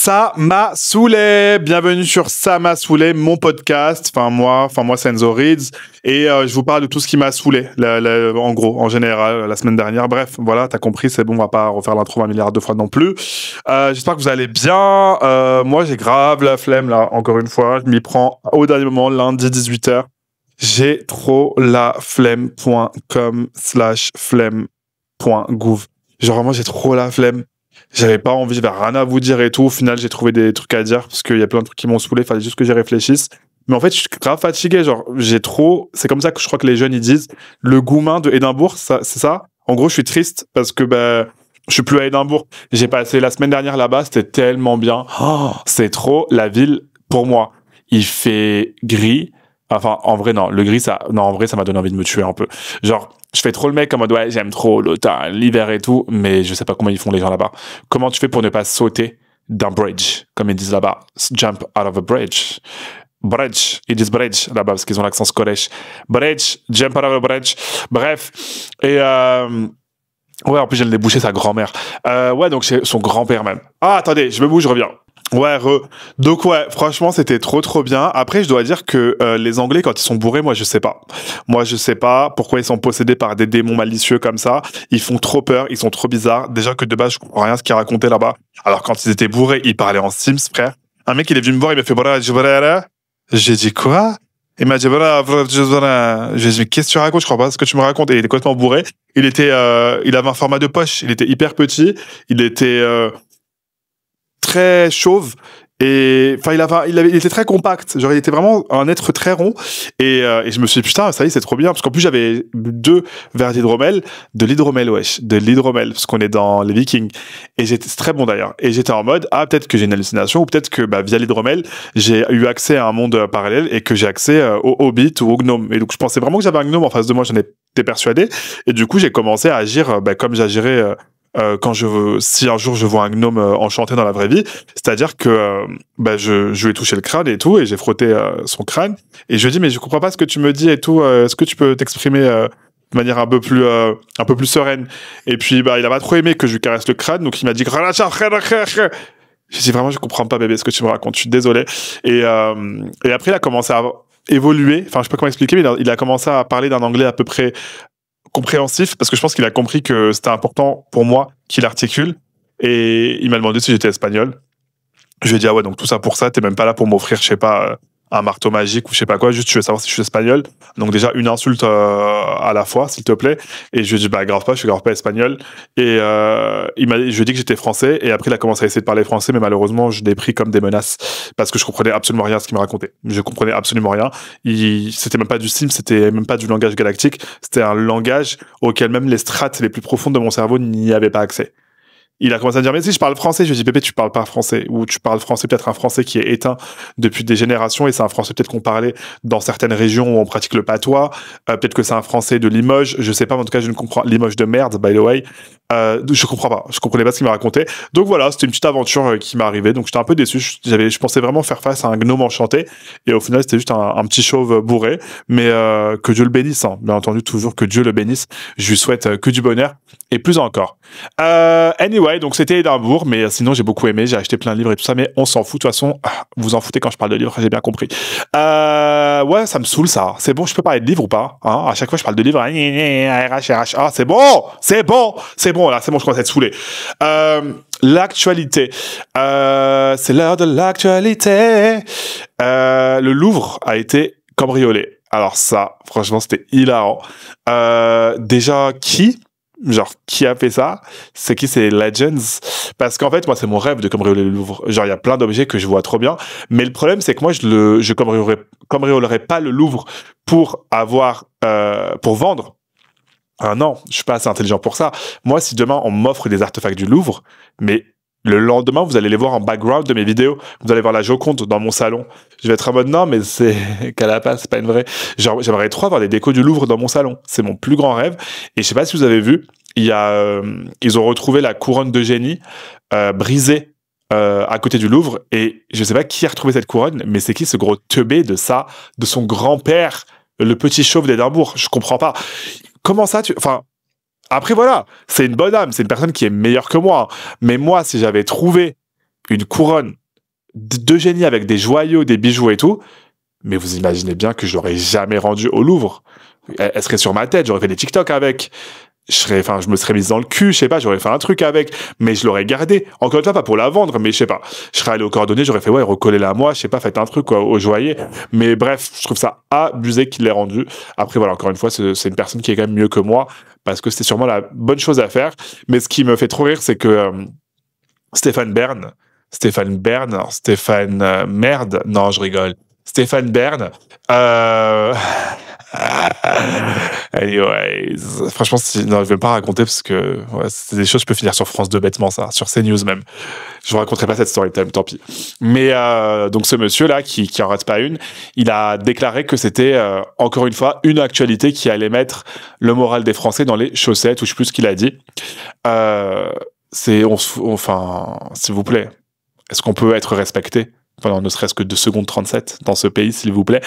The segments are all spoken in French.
Ça m'a saoulé. Bienvenue sur Ça m'a saoulé, mon podcast. Moi, c'est Enzo Reeds. Et je vous parle de tout ce qui m'a saoulé, en gros, en général, la semaine dernière. Bref, voilà, t'as compris, c'est bon, on va pas refaire l'intro 20 milliards de fois non plus. J'espère que vous allez bien. Moi, j'ai grave la flemme, là, encore une fois. Je m'y prends au dernier moment, lundi 18h. J'ai trop la flemme.com/flemme.gouv. Genre, vraiment, j'ai trop la flemme. J'avais pas envie, j'avais rien à vous dire et tout. Au final, j'ai trouvé des trucs à dire parce qu'il y a plein de trucs qui m'ont saoulé. Fallait juste que j'y réfléchisse. Mais en fait, je suis grave fatigué. Genre, c'est comme ça que je crois que les jeunes, ils disent le goumin de Édimbourg, c'est ça. En gros, je suis triste parce que, je suis plus à Édimbourg. J'ai passé la semaine dernière là-bas. C'était tellement bien. Oh, c'est trop la ville pour moi. Il fait gris. Enfin, en vrai, non. Le gris, en vrai, ça m'a donné envie de me tuer un peu. Genre, je fais trop le mec en mode, ouais, j'aime trop l'automne, l'hiver et tout, mais je sais pas comment ils font les gens là-bas. Comment tu fais pour ne pas sauter d'un bridge, comme ils disent là-bas? Jump out of a bridge. Bridge. Ils disent bridge là-bas parce qu'ils ont l'accent scottish. Bridge. Jump out of a bridge. Bref. Et, ouais, en plus, je viens de déboucher sa grand-mère. Ouais, donc c'est son grand-père même. Ah, attendez, je me bouge, je reviens. Ouais, donc ouais, franchement, c'était trop bien. Après, je dois dire que les Anglais, quand ils sont bourrés, moi, je sais pas. Moi, je sais pas pourquoi ils sont possédés par des démons malicieux comme ça. Ils font trop peur, ils sont trop bizarres. Déjà que de base, je comprends rien ce qu'ils racontaient là-bas. Alors, quand ils étaient bourrés, ils parlaient en Sims, frère. Un mec, il est venu me voir, il m'a fait j'ai dit quoi? Il m'a dit j'ai dit, qu'est-ce que tu racontes? Je crois pas ce que tu me racontes. Et il était complètement bourré. Il avait un format de poche. Il était hyper petit. Il était très chauve et enfin il était très compact, genre il était vraiment un être très rond et je me suis dit putain ça y est c'est trop bien parce qu'en plus j'avais bu 2 verres de l'hydromel parce qu'on est dans les Vikings et c'est très bon d'ailleurs et j'étais en mode peut-être que j'ai une hallucination ou peut-être que via l'hydromel j'ai eu accès à un monde parallèle et que j'ai accès au hobbit ou au gnome et donc je pensais vraiment que j'avais un gnome en face de moi, j'en étais persuadé et du coup j'ai commencé à agir comme j'agirais si un jour je vois un gnome enchanté dans la vraie vie, c'est-à-dire que je lui ai touché le crâne et tout, et j'ai frotté son crâne, et je lui ai dit mais je comprends pas ce que tu me dis et tout, est-ce que tu peux t'exprimer de manière un peu plus sereine? Et puis il a pas trop aimé que je lui caresse le crâne, donc il m'a dit j'ai dit vraiment je comprends pas bébé ce que tu me racontes, je suis désolé. Et après il a commencé à évoluer, enfin je sais pas comment expliquer, mais il a commencé à parler d'un anglais à peu près compréhensif parce que je pense qu'il a compris que c'était important pour moi qu'il articule et il m'a demandé si j'étais espagnol. Je lui ai dit ouais donc tout ça pour ça, t'es même pas là pour m'offrir je sais pas un marteau magique ou je sais pas quoi, juste tu veux savoir si je suis espagnol, donc déjà une insulte à la fois s'il te plaît. Et je lui ai dit grave pas, je suis grave pas espagnol. Et je lui ai dit que j'étais français et après il a commencé à essayer de parler français mais malheureusement je l'ai pris comme des menaces parce que je comprenais absolument rien à ce qu'il me racontait, je comprenais absolument rien. C'était même pas du sim, c'était même pas du langage galactique, c'était un langage auquel même les strates les plus profondes de mon cerveau n'y avaient pas accès. Il a commencé à dire mais si je parle français, je lui ai dit bébé tu parles pas français, ou tu parles français, peut-être un français qui est éteint depuis des générations et c'est un français peut-être qu'on parlait dans certaines régions où on pratique le patois, peut-être que c'est un français de Limoges, je sais pas, mais en tout cas je ne comprends Limoges de merde by the way. Je comprenais pas ce qu'il me racontait. Donc voilà, c'était une petite aventure qui m'est arrivée, donc j'étais un peu déçu. Je pensais vraiment faire face à un gnome enchanté et au final c'était juste un petit chauve bourré, mais que Dieu le bénisse, hein. Bien entendu toujours que Dieu le bénisse. Je lui souhaite que du bonheur et plus encore. Anyway, donc c'était Édimbourg, mais sinon j'ai beaucoup aimé, j'ai acheté plein de livres et tout ça, mais on s'en fout, de toute façon, vous en foutez quand je parle de livres, j'ai bien compris. Ouais, ça me saoule ça, c'est bon, je peux parler de livres ou pas, hein? À chaque fois je parle de livres, c'est bon, là, c'est bon, je commence à être saoulé. L'actualité, c'est l'heure de l'actualité. Le Louvre a été cambriolé, alors ça, franchement, c'était hilarant. Déjà, qui a fait ça? C'est qui? C'est Legends. Parce qu'en fait, moi, c'est mon rêve de cambrioler le Louvre. Genre, il y a plein d'objets que je vois trop bien. Mais le problème, c'est que moi, je cambriolerai pas le Louvre pour vendre. Non, je suis pas assez intelligent pour ça. Moi, si demain, on m'offre des artefacts du Louvre, mais le lendemain, vous allez les voir en background de mes vidéos. Vous allez voir la Joconde dans mon salon. Je vais être en mode, non, mais c'est calapace, c'est pas une vraie. Genre, j'aimerais trop avoir des décos du Louvre dans mon salon. C'est mon plus grand rêve. Et je sais pas si vous avez vu, ils ont retrouvé la couronne de génie, brisée, à côté du Louvre. Et je sais pas qui a retrouvé cette couronne, mais c'est qui ce gros teubé de son grand-père, le petit chauve d'Édimbourg? Je comprends pas. Comment ça, enfin, après voilà, c'est une bonne âme, c'est une personne qui est meilleure que moi. Mais moi, si j'avais trouvé une couronne d'Eugénie avec des joyaux, des bijoux et tout, mais vous imaginez bien que je l'aurais jamais rendue au Louvre. Elle serait sur ma tête, j'aurais fait des TikTok avec. Je me serais mise dans le cul, je sais pas, j'aurais fait un truc avec, mais je l'aurais gardé. Encore une fois, pas pour la vendre, mais je sais pas. Je serais allé au cordonnier, j'aurais fait, ouais, recollez-la à moi, je sais pas, faites un truc, quoi, au joaillier. Mais bref, je trouve ça abusé qu'il l'ait rendu. Après, voilà, encore une fois, c'est une personne qui est quand même mieux que moi, parce que c'était sûrement la bonne chose à faire. Mais ce qui me fait trop rire, c'est que Stéphane Bern, Merde, non, je rigole. Stéphane Bern, anyways, franchement, non, je vais pas raconter parce que ouais, c'est des choses que je peux finir sur France 2 bêtement, ça, sur CNews même. Je vous raconterai pas cette story time, tant pis. Mais donc ce monsieur-là, qui en rate pas une, il a déclaré que c'était, encore une fois, une actualité qui allait mettre le moral des Français dans les chaussettes, ou je sais plus ce qu'il a dit. Enfin, s'il vous plaît, est-ce qu'on peut être respecté pendant ne serait-ce que 2 secondes 37 dans ce pays, s'il vous plaît?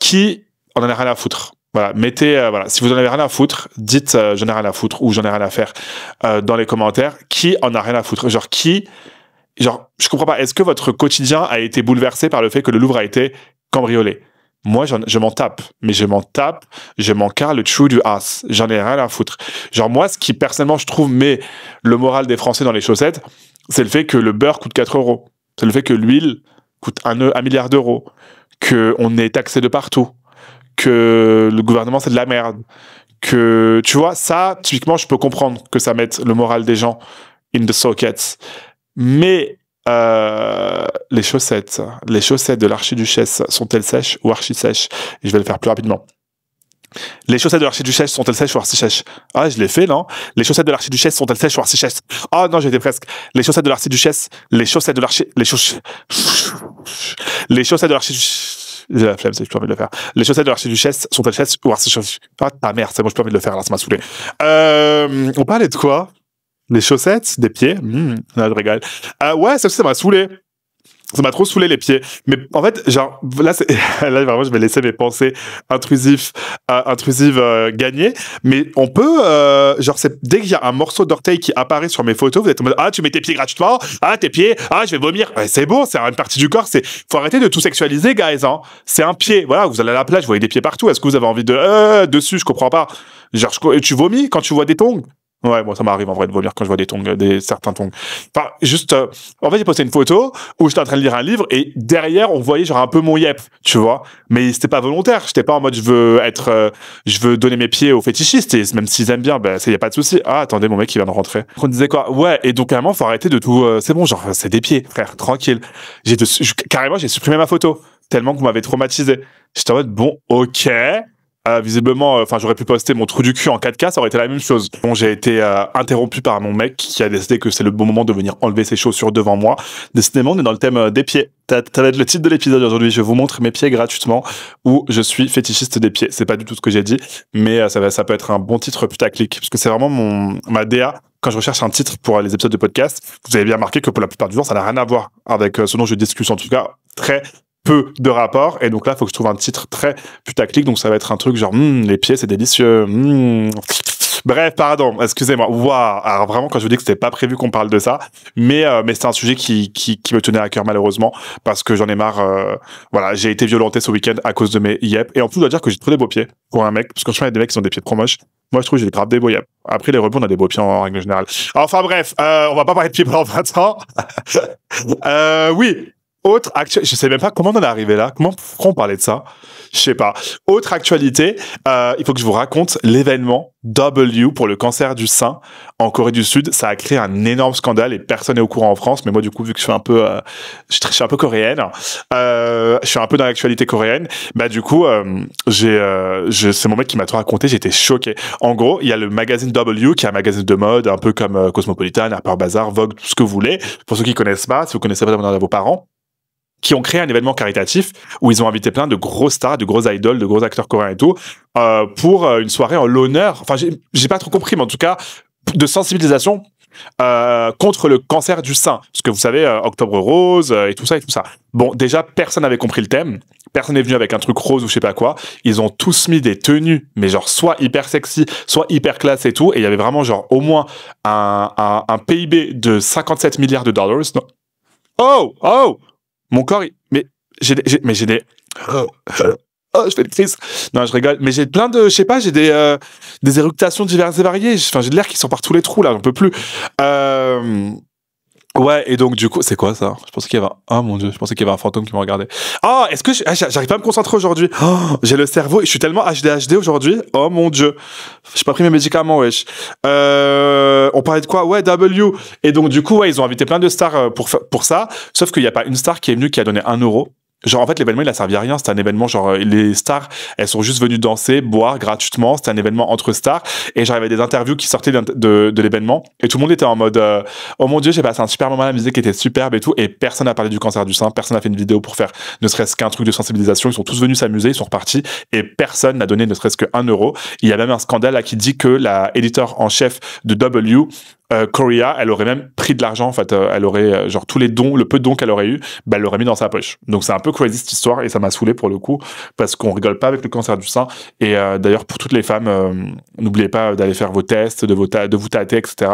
Qui en a rien à foutre? Voilà, mettez, voilà, si vous en avez rien à foutre, dites j'en ai rien à foutre ou j'en ai rien à faire dans les commentaires. Qui en a rien à foutre? Genre, je comprends pas. Est-ce que votre quotidien a été bouleversé par le fait que le Louvre a été cambriolé? Moi, je m'en tape, mais je m'en carre le trou du as. J'en ai rien à foutre. Genre, moi, ce qui, personnellement, je trouve, met le moral des Français dans les chaussettes, c'est le fait que le beurre coûte 4 euros. C'est le fait que l'huile coûte 1 milliard d'euros. Qu'on est taxé de partout. Que le gouvernement, c'est de la merde. Que, tu vois, ça, typiquement, je peux comprendre que ça mette le moral des gens in the sockets. Mais, les chaussettes de l'archiduchesse sont-elles sèches ou archi-sèches? Et je vais le faire plus rapidement. Les chaussettes de l'archiduchesse sont-elles sèches ou archi-sèches? Ah, je l'ai fait, non? Les chaussettes de l'archiduchesse sont-elles sèches ou archi-sèches? Ah, non, j'étais presque. Les chaussettes de l'archiduchesse, les chaussettes de l'archiduchesse, j'ai la flemme, c'est que j'ai plus envie de le faire. Les chaussettes de l'archiduchesse sont-elles sèches ou archi-sèches? Ah, ta mère, c'est bon, j'ai plus envie de le faire, là, ça m'a saoulé. On parlait de quoi? Les chaussettes, des pieds. Là, je rigole. Ouais, ça m'a saoulé. Ça m'a trop saoulé les pieds. Mais en fait, genre, là, là vraiment, je vais laisser mes pensées intrusives gagner. Mais on peut, genre, dès qu'il y a un morceau d'orteil qui apparaît sur mes photos, vous êtes en mode, ah, tu mets tes pieds gratuitement, ah, tes pieds, ah, je vais vomir. Ouais, c'est bon, c'est une partie du corps. Faut arrêter de tout sexualiser, guys, hein. C'est un pied. Voilà, vous allez à la plage, vous voyez des pieds partout. Est-ce que vous avez envie dessus? Je comprends pas. Genre, tu vomis quand tu vois des tongs? Ouais, bon, ça m'arrive en vrai de vomir quand je vois des tongs, certains tongs. Enfin, juste, en fait, j'ai posté une photo où j'étais en train de lire un livre et derrière, on voyait genre un peu mon yep, tu vois. Mais c'était pas volontaire. J'étais pas en mode, je veux donner mes pieds aux fétichistes et même s'ils aiment bien, ben, y a pas de souci. Ah, attendez, mon mec, il vient de rentrer. On disait quoi? Ouais, et donc, carrément, faut arrêter de tout, c'est bon, genre, c'est des pieds, frère, tranquille. Carrément, j'ai supprimé ma photo. Tellement que vous m'avez traumatisé. J'étais en mode, bon, ok. Visiblement, enfin, j'aurais pu poster mon trou du cul en 4K, ça aurait été la même chose. Bon, j'ai été interrompu par mon mec qui a décidé que c'est le bon moment de venir enlever ses chaussures devant moi. Décidément, on est dans le thème des pieds. Ça va être le titre de l'épisode aujourd'hui. Je vous montre mes pieds gratuitement où je suis fétichiste des pieds. C'est pas du tout ce que j'ai dit, mais ça peut être un bon titre putaclic parce que c'est vraiment ma DA. Quand je recherche un titre pour les épisodes de podcast, vous avez bien remarqué que pour la plupart du temps, ça n'a rien à voir avec ce dont je discute. En tout cas, très peu de rapport, et donc là, il faut que je trouve un titre très putaclic, donc ça va être un truc genre, les pieds, c'est délicieux, Bref, pardon, excusez-moi. Waouh. Alors vraiment, quand je vous dis que c'était pas prévu qu'on parle de ça, mais c'est un sujet qui me tenait à cœur malheureusement, parce que j'en ai marre, voilà, j'ai été violenté ce week-end à cause de mes yep, et en plus, je dois dire que j'ai trop des beaux pieds pour un mec, parce que je il y a des mecs qui ont des pieds trop moches. Moi, je trouve que j'ai grave des beaux yep. Après, les rebonds, on a des beaux pieds en règle générale. Enfin bref, on va pas parler de pieds pendant 20 ans. Oui. Autre actualité, je sais même pas comment on en est arrivé là. Pourquoi on parlait de ça? Je sais pas. Autre actualité, il faut que je vous raconte l'événement W pour le cancer du sein en Corée du Sud. Ça a créé un énorme scandale et personne n'est au courant en France. Mais moi, du coup, vu que je suis un peu, je suis un peu coréenne, je suis un peu dans l'actualité coréenne. Bah, du coup, c'est mon mec qui m'a tout raconté. J'étais choqué. En gros, il y a le magazine W qui est un magazine de mode, un peu comme Cosmopolitan, Harper's Bazaar, Vogue, tout ce que vous voulez. Pour ceux qui connaissent pas, si vous connaissez pas, demandez à vos parents, qui ont créé un événement caritatif où ils ont invité plein de gros stars, de gros idoles, de gros acteurs coréens et tout, pour une soirée en l'honneur, enfin j'ai pas trop compris, mais en tout cas, de sensibilisation contre le cancer du sein. Parce que vous savez, Octobre Rose et tout ça. Bon, déjà, personne n'avait compris le thème. Personne n'est venu avec un truc rose ou je sais pas quoi. Ils ont tous mis des tenues, mais genre soit hyper sexy, soit hyper classe et tout. Et il y avait vraiment genre au moins un PIB de 57 milliards de dollars. Oh! Mon corps, mais j'ai des... Oh, je fais une crise. Non, je rigole. Mais j'ai plein de, je sais pas, j'ai des éructations diverses et variées. Enfin, j'ai de l'air qui sort par tous les trous, là, j'en peux plus. Ouais, et donc, du coup, c'est quoi ça? Je pensais qu'il y avait oh mon Dieu, je pensais qu'il y avait un fantôme qui me regardait. Oh, est-ce que j'arrive pas à me concentrer aujourd'hui? Oh, j'ai le cerveau, je suis tellement HD aujourd'hui. Oh mon Dieu. J'ai pas pris mes médicaments, wesh. On parlait de quoi? Ouais, W. Et donc, du coup, ouais, ils ont invité plein de stars pour ça. Sauf qu'il y a pas une star qui est venue qui a donné 1 euro. Genre, en fait, l'événement, il a servi à rien. C'était un événement, genre, les stars, elles sont juste venues danser, boire gratuitement. C'était un événement entre stars. Et genre, il y avait des interviews qui sortaient de l'événement. Et tout le monde était en mode, oh mon Dieu, j'ai passé un super moment, la musique était superbe et tout. Et personne n'a parlé du cancer du sein. Personne n'a fait une vidéo pour faire ne serait-ce qu'un truc de sensibilisation. Ils sont tous venus s'amuser, ils sont repartis. Et personne n'a donné ne serait-ce que 1 euro. Il y a même un scandale là qui dit que la éditeur en chef de W, Korea, elle aurait même pris de l'argent, en fait, elle aurait, genre, tous les dons, le peu de dons qu'elle aurait eu, bah, elle l'aurait mis dans sa poche. Donc, c'est un peu crazy cette histoire, et ça m'a saoulé pour le coup, parce qu'on rigole pas avec le cancer du sein. Et d'ailleurs, pour toutes les femmes, n'oubliez pas d'aller faire vos tests, de vous tâter, etc.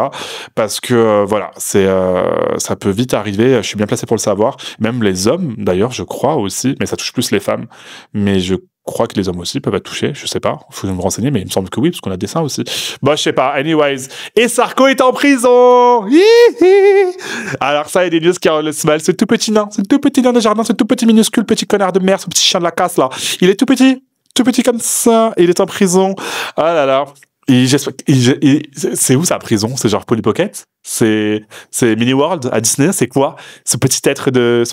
Parce que, voilà, ça peut vite arriver, je suis bien placé pour le savoir. Même les hommes, d'ailleurs, je crois aussi, mais ça touche plus les femmes. Mais je crois que les hommes aussi peuvent être touchés, je sais pas, faut me renseigner, mais il me semble que oui, parce qu'on a des seins aussi. Bon, je sais pas, anyways. Et Sarko est en prison. Hihi. Alors ça, il y a des news qui ont le smile, ce tout petit nain de jardin, ce tout petit minuscule petit connard de merde, ce petit chien de la casse là. Il est tout petit comme ça, et il est en prison. Ah là là. C'est où sa prison? C'est genre Polly Pocket? C'est Mini World à Disney? C'est quoi? Ce petit être de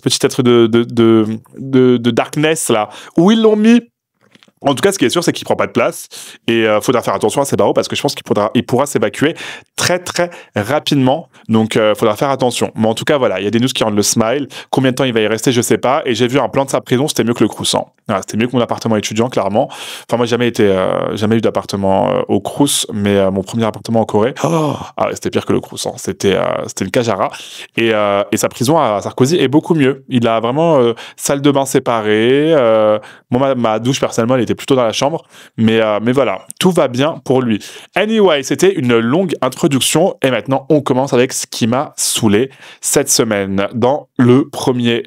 darkness là. Où ils l'ont mis? En tout cas, ce qui est sûr, c'est qu'il prend pas de place et faudra faire attention à ses barreaux parce que je pense qu'il pourra s'évacuer très très rapidement. Donc, faudra faire attention. Mais en tout cas, voilà, il y a des news qui rendent le smile. Combien de temps il va y rester, je sais pas. Et j'ai vu un plan de sa prison, c'était mieux que le Crous. Voilà, c'était mieux que mon appartement étudiant, clairement. Enfin, moi, jamais eu d'appartement au Crous, mais mon premier appartement en Corée, c'était pire que le Crous. C'était une cage à rats. Et sa prison à Sarkozy est beaucoup mieux. Il a vraiment salle de bain séparée. Moi, ma douche personnellement, elle était plutôt dans la chambre, mais voilà, tout va bien pour lui. Anyway, c'était une longue introduction et maintenant on commence avec ce qui m'a saoulé cette semaine. Dans le premier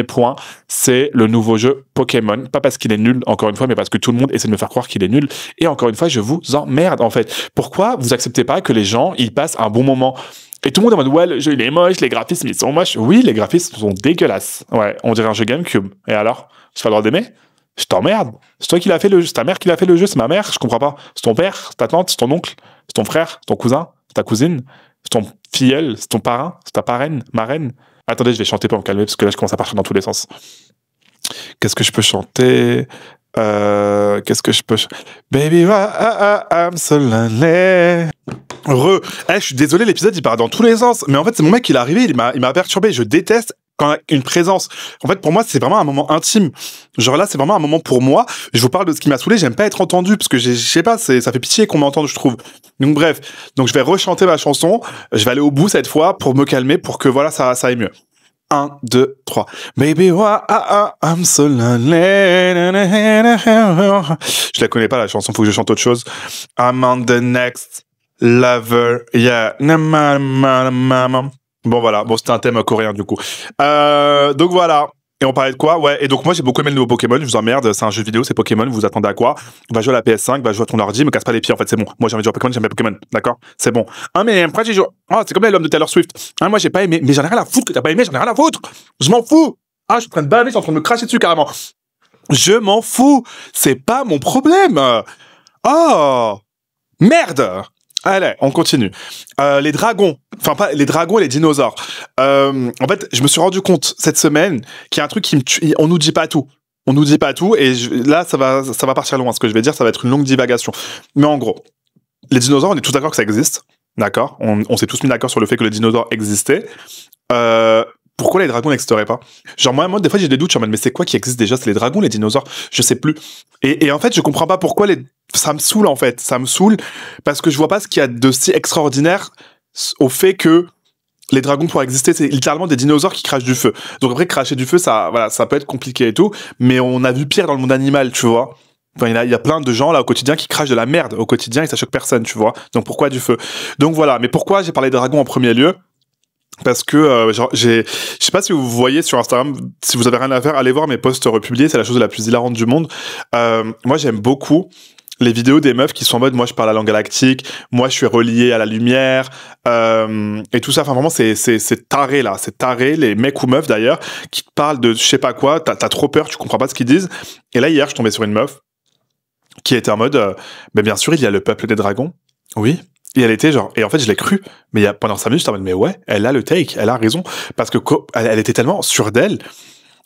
point, c'est le nouveau jeu Pokémon. Pas parce qu'il est nul, encore une fois, mais parce que tout le monde essaie de me faire croire qu'il est nul. Et encore une fois, je vous emmerde en fait. Pourquoi vous acceptez pas que les gens ils passent un bon moment? Et tout le monde est en mode, ouais, le jeu il est moche, les graphismes ils sont moches. Oui, les graphismes sont dégueulasses. Ouais, on dirait un jeu GameCube. Et alors, j'ai pas le droit d'aimer? Je t'emmerde. C'est toi qui l'as fait le jeu. C'est ta mère qui l'a fait le jeu. C'est ma mère. Je comprends pas. C'est ton père. C'est ta tante. C'est ton oncle. C'est ton frère. C'est ton cousin. C'est ta cousine. C'est ton filleul. C'est ton parrain. C'est ta parraine. Marraine. Attendez, je vais chanter pour me calmer parce que là, je commence à partir dans tous les sens. Qu'est-ce que je peux chanter? Qu'est-ce que je peux Baby, I'm so lonely. Je suis désolé, l'épisode il part dans tous les sens. Mais en fait, c'est mon mec qui est arrivé. Il m'a perturbé. Je déteste quand une présence. En fait, pour moi, c'est vraiment un moment intime. Genre là, c'est vraiment un moment pour moi. Je vous parle de ce qui m'a saoulé. J'aime pas être entendu parce que je sais pas, ça fait pitié qu'on m'entende, je trouve. Donc bref, je vais rechanter ma chanson. Je vais aller au bout cette fois pour me calmer, pour que voilà, ça aille mieux. 1, 2, 3. Baby, I'm so lonely. Je la connais pas la chanson, faut que je chante autre chose. I'm on the next lover. Yeah. Bon voilà, c'était un thème coréen du coup. Donc voilà. Et on parlait de quoi? Ouais, et donc moi j'ai beaucoup aimé le nouveau Pokémon, je vous emmerde, c'est un jeu vidéo, c'est Pokémon, vous vous attendez à quoi? Va jouer à la PS5, va jouer à ton ordi, me casse pas les pieds en fait, c'est bon. Moi j'ai envie de jouer à Pokémon, j'aime bien Pokémon, d'accord? C'est bon. Ah mais pourquoi j'ai joué? Oh, c'est comme l'homme de Taylor Swift. Ah moi j'ai pas aimé, mais j'en ai rien à foutre que t'as pas aimé, j'en ai rien à foutre! Je m'en fous! Ah, je suis en train de baver, je suis en train de me cracher dessus carrément. Je m'en fous! C'est pas mon problème! Oh! Merde! Allez, on continue. Les dragons, enfin pas les dragons et les dinosaures. En fait, je me suis rendu compte cette semaine qu'il y a un truc qui me tue. On nous dit pas tout. On nous dit pas tout et là ça va partir loin. Ce que je vais dire, ça va être une longue divagation. Mais en gros, les dinosaures, on est tous d'accord que ça existe. D'accord, on s'est tous mis d'accord sur le fait que les dinosaures existaient. Pourquoi les dragons n'existeraient pas? Genre moi des fois j'ai des doutes, je suis en mode mais c'est quoi qui existe déjà? C'est les dragons, les dinosaures? Je sais plus. Et en fait je comprends pas pourquoi ça me saoule en fait. Ça me saoule parce que je vois pas ce qu'il y a de si extraordinaire au fait que les dragons pourraient exister. C'est littéralement des dinosaures qui crachent du feu. Donc après cracher du feu, ça peut être compliqué et tout. Mais on a vu pire dans le monde animal, tu vois. Enfin, il y a plein de gens là au quotidien qui crachent de la merde au quotidien et ça choque personne, tu vois. Donc pourquoi du feu? Donc voilà. Mais pourquoi j'ai parlé de dragons en premier lieu? Parce que genre je sais pas si vous voyez sur Instagram, si vous avez rien à faire, allez voir mes posts republiés, c'est la chose la plus hilarante du monde. Moi j'aime beaucoup les vidéos des meufs qui sont en mode moi je parle la langue galactique, moi je suis relié à la lumière et tout ça. Enfin vraiment c'est taré là, c'est taré, les mecs ou meufs d'ailleurs qui te parlent de je sais pas quoi, t'as trop peur, tu comprends pas ce qu'ils disent. Et là hier je tombais sur une meuf qui était en mode mais bien sûr il y a le peuple des dragons. Oui. Et elle était genre, et en fait, je l'ai cru. Mais pendant 5 minutes, j'étais en mode, mais ouais, elle a le take, elle a raison. Parce que elle était tellement sûre d'elle.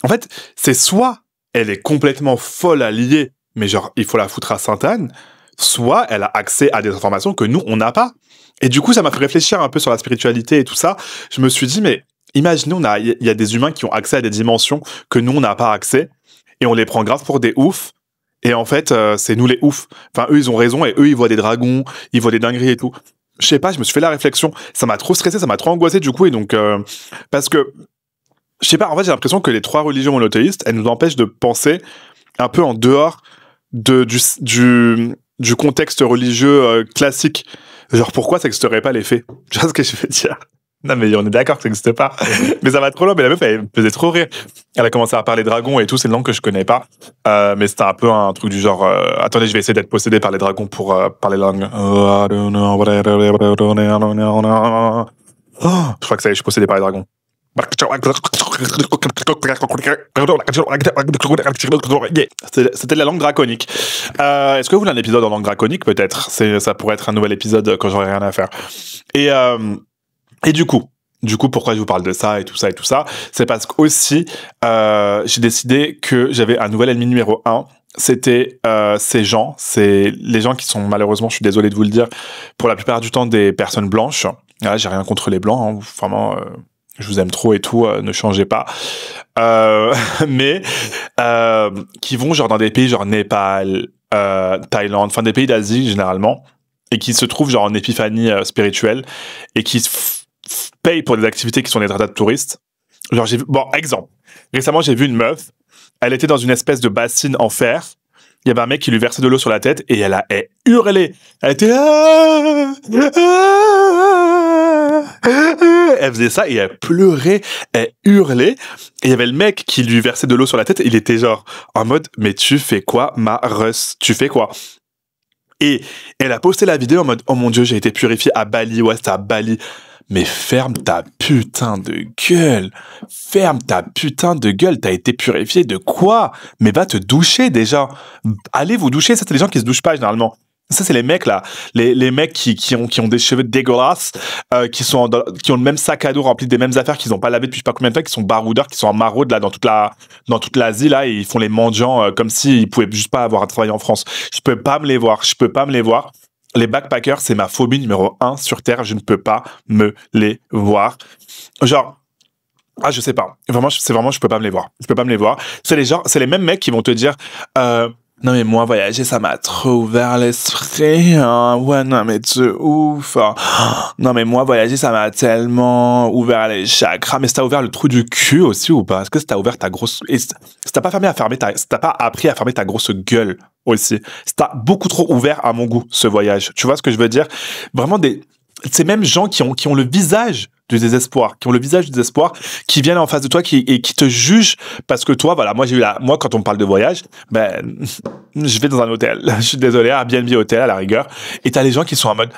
En fait, c'est soit elle est complètement folle alliée, mais genre, il faut la foutre à Sainte-Anne, soit elle a accès à des informations que nous, on n'a pas. Et du coup, ça m'a fait réfléchir un peu sur la spiritualité et tout ça. Je me suis dit, mais imaginez, il y a des humains qui ont accès à des dimensions que nous, on n'a pas accès, et on les prend grave pour des oufs. Et en fait, c'est nous les oufs. Enfin, eux, ils ont raison, et eux, ils voient des dragons, ils voient des dingueries et tout. Je sais pas, je me suis fait la réflexion. Ça m'a trop stressé, ça m'a trop angoissé, du coup, et donc, parce que, je sais pas, en fait, j'ai l'impression que les 3 religions monothéistes, elles nous empêchent de penser un peu en dehors du contexte religieux classique. Genre, pourquoi ça n'existerait pas les faits? Tu vois ce que je veux dire? Non, mais on est d'accord que ça n'existe pas. Mais ça va trop loin. Mais la meuf, elle me faisait trop rire. Elle a commencé à parler dragons et tout. C'est une langue que je connais pas. Mais c'était un peu un truc du genre... attendez, je vais essayer d'être possédé par les dragons pour parler langue. Oh, je crois que ça y est, je suis possédé par les dragons. C'était de la langue draconique. Est-ce que vous voulez un épisode en langue draconique? Peut-être. Ça pourrait être un nouvel épisode quand j'aurai rien à faire. Et du coup, pourquoi je vous parle de ça et tout ça, c'est parce qu'aussi, j'ai décidé que j'avais un nouvel ennemi numéro 1. C'était ces gens, c'est les gens qui sont malheureusement, je suis désolé de vous le dire, pour la plupart du temps des personnes blanches. Là, j'ai rien contre les blancs, hein, vraiment, je vous aime trop et tout, ne changez pas. Mais qui vont genre dans des pays genre Népal, Thaïlande, enfin des pays d'Asie généralement, et qui se trouvent genre en épiphanie spirituelle et qui payent pour des activités qui sont des traités de touristes. Genre exemple. Récemment, j'ai vu une meuf. Elle était dans une espèce de bassine en fer. Il y avait un mec qui lui versait de l'eau sur la tête et elle hurlé. Elle était elle faisait ça et elle pleurait, elle hurlait. Et il y avait le mec qui lui versait de l'eau sur la tête. Il était genre en mode mais tu fais quoi, ma Russ? Tu fais quoi? Et elle a posté la vidéo en mode oh mon dieu, j'ai été purifiée à Bali. Ouais, c'était à Bali. Mais ferme ta putain de gueule. Ferme ta putain de gueule. T'as été purifié de quoi? Mais va te doucher déjà. Allez vous doucher. Ça, c'est les gens qui se douchent pas généralement. Ça, c'est les mecs là. Les mecs qui ont des cheveux dégueulasses, qui ont le même sac à dos rempli des mêmes affaires qu'ils ont pas lavé depuis je sais pas combien de temps, qui sont baroudeurs, qui sont en maraude là dans toute l'Asie là, et ils font les mendiants comme s'ils pouvaient juste pas avoir à travailler en France. Je peux pas me les voir. Les backpackers, c'est ma phobie numéro 1 sur Terre. Je ne peux pas me les voir. Je sais pas. Vraiment, je peux pas me les voir. Je peux pas me les voir. C'est les mêmes mecs qui vont te dire, non mais moi voyager ça m'a trop ouvert l'esprit, hein. Ouais non mais tu ouf, hein. Non mais moi voyager ça m'a tellement ouvert les chakras. Mais ça t'a ouvert le trou du cul aussi ou pas? Est-ce que ça t'a ouvert ta grosse... ça t'a pas appris à fermer ta grosse gueule aussi? Ça t'a beaucoup trop ouvert à mon goût ce voyage. Tu vois ce que je veux dire? Vraiment ces mêmes gens qui ont le visage du désespoir, qui viennent en face de toi et qui te jugent parce que toi, voilà, moi quand on me parle de voyage, ben, je vais dans un hôtel. Je suis désolé, Airbnb hôtel à la rigueur. Et t'as les gens qui sont en mode,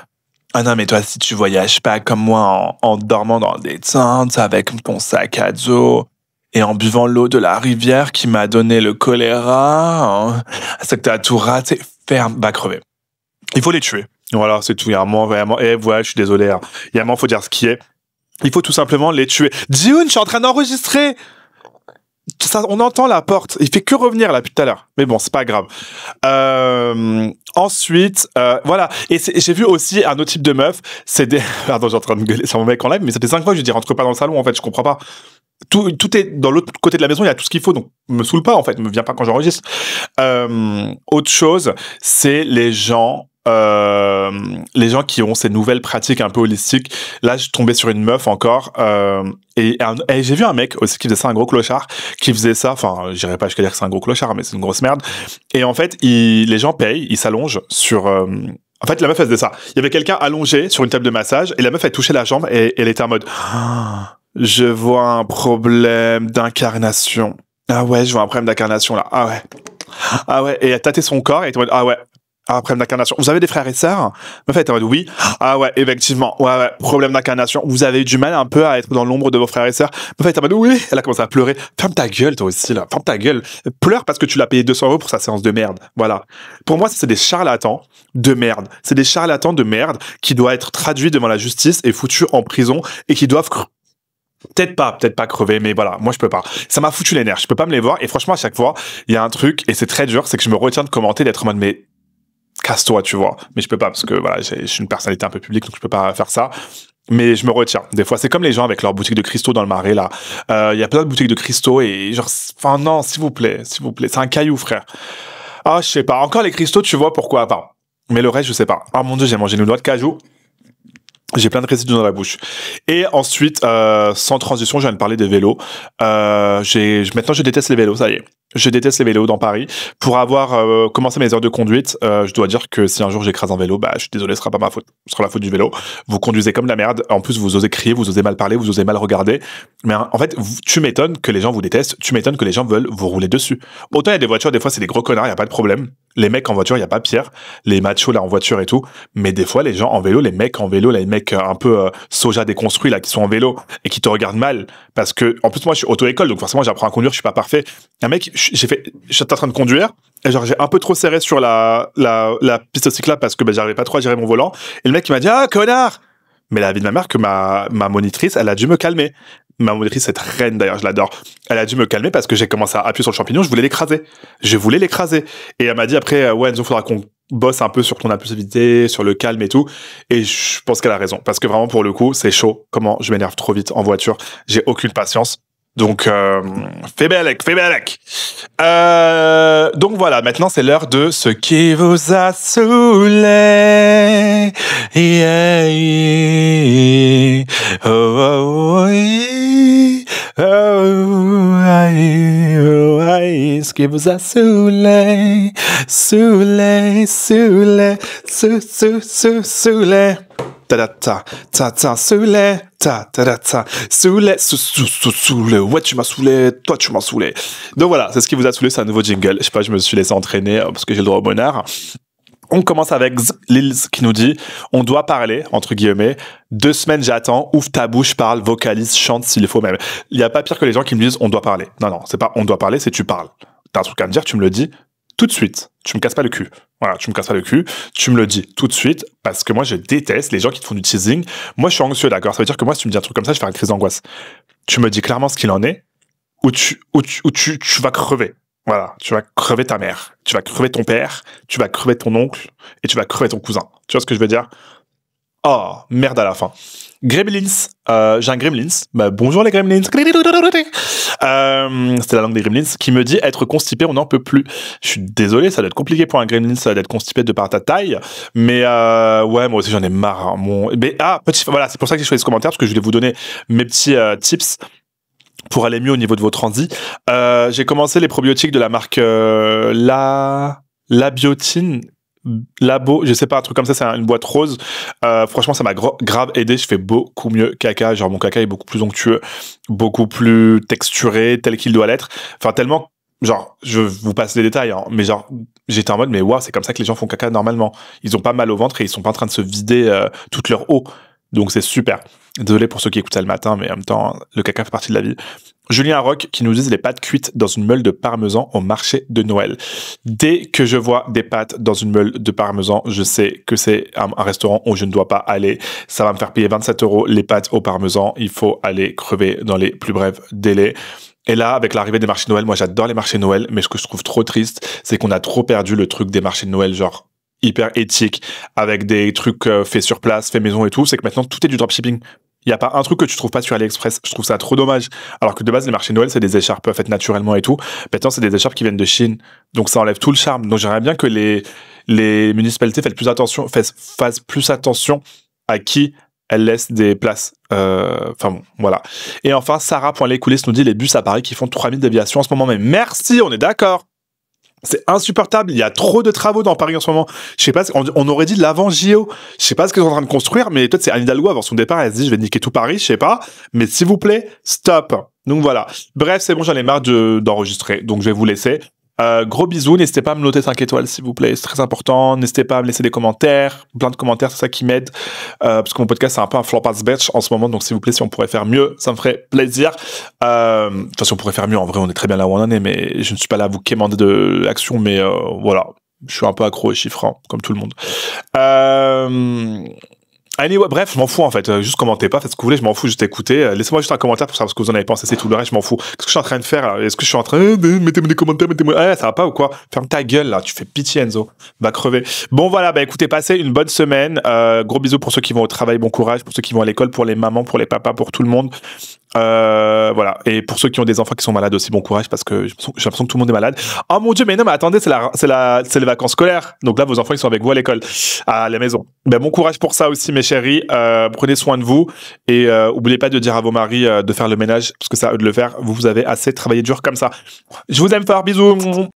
ah non, mais toi, si tu voyages pas comme moi en dormant dans des tentes avec ton sac à dos et en buvant l'eau de la rivière qui m'a donné le choléra, hein, c'est que t'as tout raté, ferme, va crever. Il faut les tuer. Voilà, c'est tout. Il y a un moment vraiment, je suis désolé, hein. Il y a un moment, faut dire ce qui est. Il faut tout simplement les tuer. Jihun, je suis en train d'enregistrer. Ça, on entend la porte. Il fait que revenir là depuis tout à l'heure. Mais bon, c'est pas grave. Ensuite, voilà. Et j'ai vu aussi un autre type de meuf. C'est des... Pardon, j'ai en train de gueuler sur mon mec en live, mais ça fait 5 fois que je dis rentre pas dans le salon, en fait, je comprends pas. Tout est dans l'autre côté de la maison, il y a tout ce qu'il faut, donc me saoule pas, en fait, me viens pas quand j'enregistre. Autre chose, c'est les gens qui ont ces nouvelles pratiques un peu holistiques. Là, je tombais sur une meuf encore, et j'ai vu un mec aussi qui faisait ça, un gros clochard, qui faisait ça, enfin, j'irais pas jusqu'à dire que c'est un gros clochard, mais c'est une grosse merde. Et en fait, les gens payent, ils s'allongent sur En fait, la meuf, elle faisait ça. Il y avait quelqu'un allongé sur une table de massage et la meuf, elle touchait la jambe et elle était en mode je vois un problème d'incarnation. Ah ouais, je vois un problème d'incarnation là. Ah ouais. Ah ouais. Et elle tâtait son corps et elle était en mode ah ouais. Ah, problème d'incarnation. Vous avez des frères et sœurs? Meuf, elle était en mode oui. Ah ouais, effectivement. Ouais, ouais. Problème d'incarnation. Vous avez eu du mal un peu à être dans l'ombre de vos frères et sœurs? Meuf, elle était en mode oui. Elle a commencé à pleurer. Ferme ta gueule, toi aussi, là. Ferme ta gueule. Pleure parce que tu l'as payé 200 € pour sa séance de merde. Voilà. Pour moi, c'est des charlatans de merde. C'est des charlatans de merde qui doivent être traduits devant la justice et foutus en prison et qui doivent peut-être pas crever, mais voilà, moi je peux pas. Ça m'a foutu les nerfs, je peux pas me les voir. Et franchement, à chaque fois, il y a un truc, et c'est très dur, c'est que je me retiens de commenter, d'être en mode, mais casse-toi, tu vois. Mais je peux pas, parce que voilà, je suis une personnalité un peu publique, donc je peux pas faire ça. Mais je me retiens. Des fois, c'est comme les gens avec leur boutique de cristaux dans le Marais, là. Il y a plein de boutiques de cristaux et genre, enfin non, s'il vous plaît, c'est un caillou, frère. Ah, je sais pas. Encore les cristaux, tu vois pourquoi pas. Mais le reste, je sais pas. Ah mon Dieu, j'ai mangé une noix de cajou. J'ai plein de résidus dans la bouche. Et ensuite, sans transition, je viens de parler des vélos. Maintenant, je déteste les vélos, ça y est. Je déteste les vélos dans Paris. Pour avoir commencé mes heures de conduite, je dois dire que si un jour j'écrase un vélo, bah, je suis désolé, ce sera pas ma faute. Ce sera la faute du vélo. Vous conduisez comme de la merde. En plus, vous osez crier, vous osez mal parler, vous osez mal regarder. Mais en fait, tu m'étonnes que les gens vous détestent. Tu m'étonnes que les gens veulent vous rouler dessus. Autant il y a des voitures, des fois, c'est des gros connards, il y a pas de problème. Les mecs en voiture, il y a pas pire. Les machos là en voiture et tout. Mais des fois, les gens en vélo, les mecs en vélo, là, les mecs un peu soja déconstruits là, qui sont en vélo et qui te regardent mal. Parce que, en plus, moi, je suis auto-école, donc forcément, j'apprends à conduire, je suis pas parfait. Un mec, j'étais en train de conduire, et genre, j'ai un peu trop serré sur la piste cyclable parce que, j'arrivais pas trop à gérer mon volant. Et le mec, il m'a dit, ah, connard! Mais la vie de ma mère, que ma monitrice, elle a dû me calmer. Ma monitrice, cette reine, d'ailleurs, je l'adore. Elle a dû me calmer parce que j'ai commencé à appuyer sur le champignon, je voulais l'écraser. Je voulais l'écraser. Et elle m'a dit après, ouais, Enzo, faudra qu'on bosse un peu sur ton impulsivité, sur le calme et tout. Et je pense qu'elle a raison. Parce que vraiment, pour le coup, c'est chaud. Comment je m'énerve trop vite en voiture. J'ai aucune patience. Donc, fais bellec. Donc voilà, maintenant c'est l'heure de ce qui vous a saoulé. Yeah, yeah. Oh, oh, oh, yeah. Oh, aïe, oh, aïe. Ce qui vous a saoulé. Saoulé. Saoulé, saoulé, ouais, tu m'as saoulé, toi, tu m'as saoulé. Donc voilà, c'est ce qui vous a saoulé, c'est un nouveau jingle. Je sais pas, je me suis laissé entraîner parce que j'ai le droit au bonheur. On commence avec Lils qui nous dit on doit parler, entre guillemets. 2 semaines j'attends, ouvre ta bouche, parle, vocalise, chante s'il faut même. Il y a pas pire que les gens qui me disent on doit parler. Non, c'est pas on doit parler, c'est tu parles. T'as un truc à me dire, tu me le dis tout de suite. Tu me casses pas le cul. Voilà, tu me casses pas le cul. Tu me le dis tout de suite parce que moi, je déteste les gens qui te font du teasing. Moi, je suis anxieux, d'accord? Ça veut dire que moi, si tu me dis un truc comme ça, je vais faire une crise d'angoisse. Tu me dis clairement ce qu'il en est ou tu vas crever. Voilà, tu vas crever ta mère. Tu vas crever ton père. Tu vas crever ton oncle et tu vas crever ton cousin. Tu vois ce que je veux dire? Oh, merde à la fin. Gremlins, j'ai un Gremlins. Bah, bonjour les Gremlins. C'était la langue des Gremlins qui me dit être constipé, on n'en peut plus. Je suis désolé, ça doit être compliqué pour un Gremlins d'être constipé de par ta taille, mais ouais, moi aussi j'en ai marre. Hein. Voilà, c'est pour ça que j'ai choisi ce commentaire parce que je voulais vous donner mes petits tips pour aller mieux au niveau de vos transits. J'ai commencé les probiotiques de la marque La Biotine. Labo, je sais pas, un truc comme ça, c'est une boîte rose. Franchement, ça m'a grave aidé. Je fais beaucoup mieux caca. Genre, mon caca est beaucoup plus onctueux, beaucoup plus texturé, tel qu'il doit l'être. Enfin, tellement, genre, je vous passe les détails, hein, mais genre, j'étais en mode, mais waouh, c'est comme ça que les gens font caca normalement. Ils ont pas mal au ventre et ils sont pas en train de se vider toute leur eau. Donc, c'est super. Désolé pour ceux qui écoutent ça le matin, mais en même temps, le caca fait partie de la vie. Julien Roch qui nous dit les pâtes cuites dans une meule de parmesan au marché de Noël. Dès que je vois des pâtes dans une meule de parmesan, je sais que c'est un restaurant où je ne dois pas aller. Ça va me faire payer 27 € les pâtes au parmesan. Il faut aller crever dans les plus brefs délais. Et là, avec l'arrivée des marchés de Noël, moi j'adore les marchés de Noël, mais ce que je trouve trop triste, c'est qu'on a trop perdu le truc des marchés de Noël, genre hyper éthique, avec des trucs faits sur place, faits maison et tout. C'est que maintenant tout est du dropshipping. Il n'y a pas un truc que tu trouves pas sur AliExpress. Je trouve ça trop dommage. Alors que de base, les marchés de Noël, c'est des écharpes faites naturellement et tout. Maintenant, c'est des écharpes qui viennent de Chine. Donc, ça enlève tout le charme. Donc, j'aimerais bien que les municipalités fassent plus attention à qui elles laissent des places. Enfin bon, voilà. Et enfin, Sarah.lescoulisses nous dit les bus à Paris qui font 3000 déviations en ce moment même. Merci, on est d'accord. C'est insupportable. Il y a trop de travaux dans Paris en ce moment. Je sais pas, on aurait dit de l'avant JO. Je sais pas ce qu'ils sont en train de construire, mais peut-être c'est Anne Hidalgo avant son départ. Elle se dit, je vais niquer tout Paris, je sais pas. Mais s'il vous plaît, stop. Donc voilà. Bref, c'est bon, j'en ai marre d'enregistrer. Donc je vais vous laisser. Gros bisous, n'hésitez pas à me noter 5 étoiles s'il vous plaît, c'est très important. N'hésitez pas à me laisser des commentaires, plein de commentaires, c'est ça qui m'aide. Parce que mon podcast c'est un peu un flopaz bitch en ce moment, donc s'il vous plaît, si on pourrait faire mieux, ça me ferait plaisir. Enfin, si on pourrait faire mieux, en vrai, on est très bien là où on en est, mais je ne suis pas là à vous quémander de l'action, mais voilà. Je suis un peu accro aux chiffres, hein, comme tout le monde. Anyway, bref, je m'en fous en fait. Juste commentez pas, faites ce que vous voulez, je m'en fous, juste écoutez. Laissez-moi juste un commentaire pour savoir ce que vous en avez pensé, c'est tout. Le reste, je m'en fous. Qu'est-ce que je suis en train de faire là? Est-ce que je suis en train de mettez-moi des commentaires, mettez-moi. Ah, ça va pas ou quoi? Ferme ta gueule là, tu fais pitié Enzo. Va crever. Bon voilà, bah écoutez, passez une bonne semaine. Gros bisous pour ceux qui vont au travail, bon courage. Pour ceux qui vont à l'école, pour les mamans, pour les papas, pour tout le monde. Voilà. Et pour ceux qui ont des enfants qui sont malades aussi, bon courage parce que j'ai l'impression que tout le monde est malade. Oh mon dieu, mais non, mais attendez, c'est les vacances scolaires. Donc là, vos enfants, ils sont avec vous à l'école, à la maison. Ben, bon courage pour ça aussi, mes chéris. Prenez soin de vous et oubliez pas de dire à vos maris de faire le ménage parce que c'est à eux de le faire. Vous avez assez travaillé dur comme ça. Je vous aime fort. Bisous.